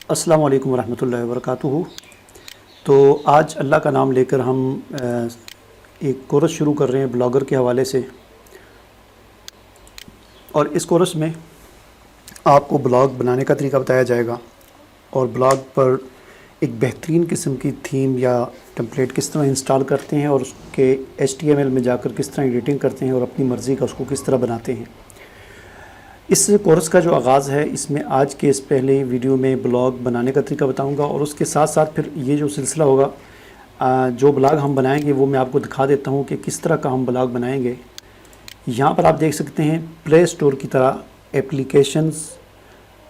अस्सलाम वालेकुम रहमतुल्लाहि व बरकातुहू। तो आज अल्लाह का नाम लेकर हम एक कोर्स शुरू कर रहे हैं ब्लॉगर के हवाले से, और इस कोर्स में आपको ब्लॉग बनाने का तरीका बताया जाएगा और ब्लॉग पर एक बेहतरीन किस्म की थीम या टेम्पलेट किस तरह इंस्टॉल करते हैं और उसके HTML में जाकर किस तरह एडिटिंग करते हैं और अपनी मर्ज़ी का उसको किस तरह बनाते हैं। इस कोर्स का जो आगाज़ है, इसमें आज के इस पहले वीडियो में ब्लॉग बनाने का तरीका बताऊंगा और उसके साथ साथ फिर ये जो सिलसिला होगा, जो ब्लॉग हम बनाएंगे वो मैं आपको दिखा देता हूँ कि किस तरह का हम ब्लॉग बनाएंगे। यहाँ पर आप देख सकते हैं प्ले स्टोर की तरह एप्लीकेशंस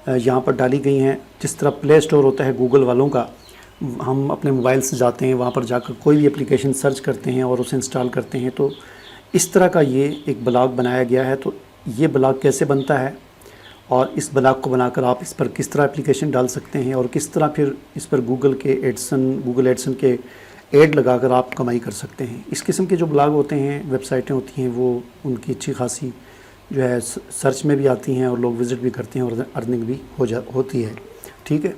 यहाँ पर डाली गई हैं। जिस तरह प्ले स्टोर होता है गूगल वालों का, हम अपने मोबाइल से जाते हैं, वहाँ पर जाकर कोई भी एप्लीकेशन सर्च करते हैं और उसे इंस्टॉल करते हैं, तो इस तरह का ये एक ब्लॉग बनाया गया है। तो ये ब्लॉग कैसे बनता है और इस ब्लॉग को बनाकर आप इस पर किस तरह एप्लीकेशन डाल सकते हैं और किस तरह फिर इस पर गूगल एडसन के ऐड लगाकर आप कमाई कर सकते हैं। इस किस्म के जो ब्लॉग होते हैं, वेबसाइटें होती हैं, वो उनकी अच्छी खासी जो है सर्च में भी आती हैं और लोग विज़िट भी करते हैं और अर्निंग भी होती है। ठीक है,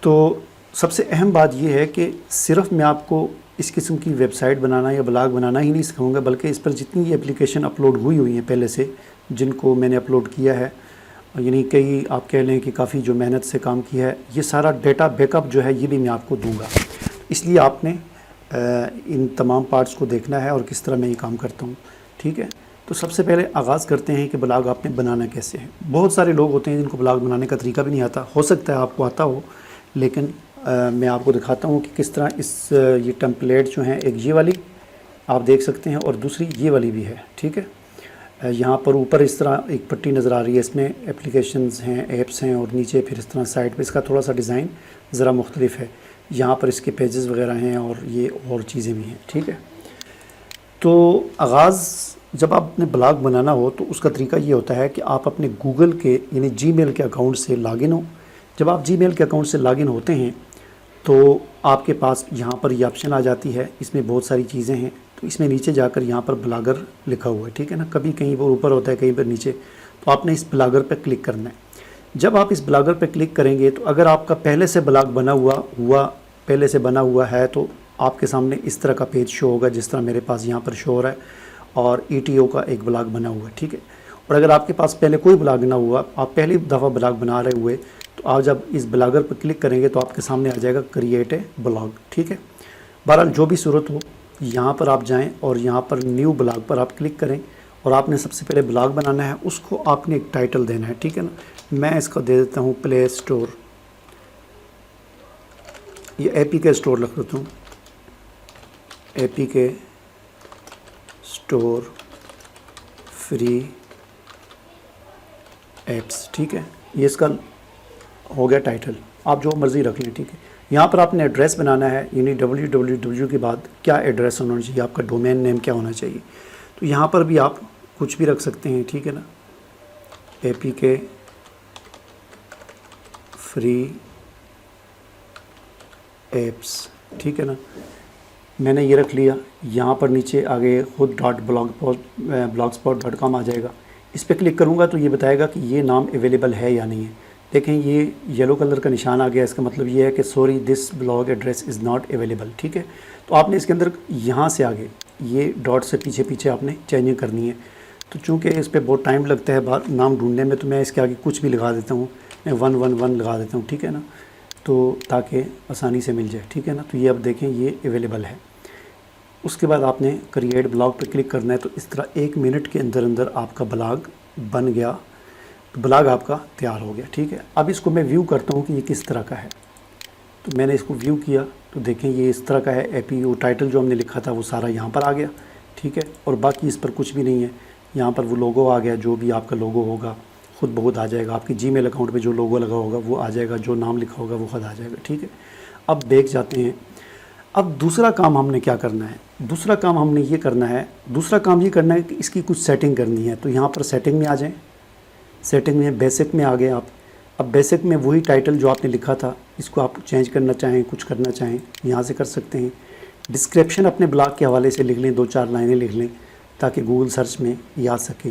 तो सबसे अहम बात यह है कि सिर्फ़ मैं आपको इस किस्म की वेबसाइट बनाना या ब्लॉग बनाना ही नहीं सिखाऊंगा, बल्कि इस पर जितनी ये एप्लीकेशन अपलोड हुई हैं पहले से, जिनको मैंने अपलोड किया है, यानी कई आप कह लें कि काफ़ी जो मेहनत से काम किया है, ये सारा डेटा बैकअप जो है ये भी मैं आपको दूंगा। इसलिए आपने इन तमाम पार्ट्स को देखना है और किस तरह मैं ये काम करता हूँ। ठीक है, तो सबसे पहले आगाज़ करते हैं कि ब्लॉग आपने बनाना कैसे है। बहुत सारे लोग होते हैं जिनको ब्लॉग बनाने का तरीका भी नहीं आता, हो सकता है आपको आता हो, लेकिन मैं आपको दिखाता हूँ कि किस तरह ये टेम्पलेट जो हैं, एक ये वाली आप देख सकते हैं और दूसरी ये वाली भी है। ठीक है, यहाँ पर ऊपर इस तरह एक पट्टी नज़र आ रही है, इसमें एप्लीकेशंस हैं, ऐप्स हैं, और नीचे फिर इस तरह साइड पे इसका थोड़ा सा डिज़ाइन ज़रा मुख्तलिफ है। यहाँ पर इसके पेजेस वगैरह हैं और ये और चीज़ें भी हैं। ठीक है, तो आगाज़ जब आपने ब्लॉग बनाना हो तो उसका तरीका ये होता है कि आप अपने गूगल के यानी जीमेल के अकाउंट से लॉगिन हो। जब आप जीमेल के अकाउंट से लॉगिन होते हैं तो आपके पास यहाँ पर ये ऑप्शन आ जाती है, इसमें बहुत सारी चीज़ें हैं। तो इसमें नीचे जाकर यहाँ पर ब्लॉगर लिखा हुआ है, ठीक है ना, कभी कहीं पर ऊपर होता है, कहीं पर नीचे, तो आपने इस ब्लॉगर पर क्लिक करना है। जब आप इस ब्लॉगर पर क्लिक करेंगे तो अगर आपका पहले से ब्लॉग बना हुआ है तो आपके सामने इस तरह का पेज शो होगा, जिस तरह मेरे पास यहाँ पर शो हो रहा है, और ETO का एक ब्लॉग बना हुआ है। ठीक है, और अगर आपके पास पहले कोई ब्लॉग ना हुआ, आप पहली दफ़ा ब्लॉग बना रहे हुए, तो आप जब इस ब्लॉगर पर क्लिक करेंगे तो आपके सामने आ जाएगा क्रिएट ए ब्लॉग। ठीक है, बहरहाल जो भी सूरत हो, यहाँ पर आप जाएं और यहाँ पर न्यू ब्लॉग पर आप क्लिक करें और आपने सबसे पहले ब्लॉग बनाना है, उसको आपने एक टाइटल देना है। ठीक है ना, मैं इसको दे देता हूँ प्ले स्टोर, ये APK स्टोर लिख देता हूँ, APK स्टोर फ्री एप्स। ठीक है, ये इसका हो गया टाइटल, आप जो मर्ज़ी रख लें। ठीक है, यहाँ पर आपने एड्रेस बनाना है, यानी www के बाद क्या एड्रेस होना चाहिए, आपका डोमेन नेम क्या होना चाहिए। तो यहाँ पर भी आप कुछ भी रख सकते हैं। ठीक है ना, APK फ्री एप्स। ठीक है ना, मैंने ये रख लिया। यहाँ पर नीचे आगे खुद blogspot.com आ जाएगा, इस पर क्लिक करूँगा तो ये बताएगा कि ये नाम अवेलेबल है या नहीं है। देखें, ये येलो कलर का निशान आ गया, इसका मतलब ये है कि sorry this blog address is not available. ठीक है, तो आपने इसके अंदर यहाँ से आगे ये डॉट से पीछे आपने चेंजिंग करनी है। तो चूँकि इस पर बहुत टाइम लगता है नाम ढूंढने में, तो मैं इसके आगे कुछ भी लगा देता हूँ, मैं 111 लगा देता हूँ। ठीक है ना, तो ताकि आसानी से मिल जाए। ठीक है ना, तो ये अब देखें ये अवेलेबल है। उसके बाद आपने क्रिएट ब्लॉग पर क्लिक करना है, तो इस तरह 1 मिनट के अंदर आपका ब्लॉग बन गया, तो ब्लॉग आपका तैयार हो गया। ठीक है, अब इसको मैं व्यू करता हूँ कि ये किस तरह का है। तो मैंने इसको व्यू किया तो देखें ये इस तरह का है। APO टाइटल जो हमने लिखा था वो सारा यहाँ पर आ गया। ठीक है, और बाकी इस पर कुछ भी नहीं है। यहाँ पर वो लोगो आ गया, जो भी आपका लोगो होगा खुद बहुत आ जाएगा, आपकी जीमेल अकाउंट पे जो लोगो लगा होगा वो आ जाएगा, जो नाम लिखा होगा वो खुद आ जाएगा। ठीक है, अब बैक जाते हैं। अब दूसरा काम हमने क्या करना है, दूसरा काम ये करना है कि इसकी कुछ सेटिंग करनी है। तो यहाँ पर सेटिंग में आ जाएं, सेटिंग में बेसिक में आ गए आप। अब बेसिक में वही टाइटल जो आपने लिखा था, इसको आप चेंज करना चाहें, कुछ करना चाहें, यहाँ से कर सकते हैं। डिस्क्रिप्शन अपने ब्लॉग के हवाले से लिख लें, 2-4 लाइनें लिख लें, ताकि गूगल सर्च में ये आ सके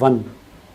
1،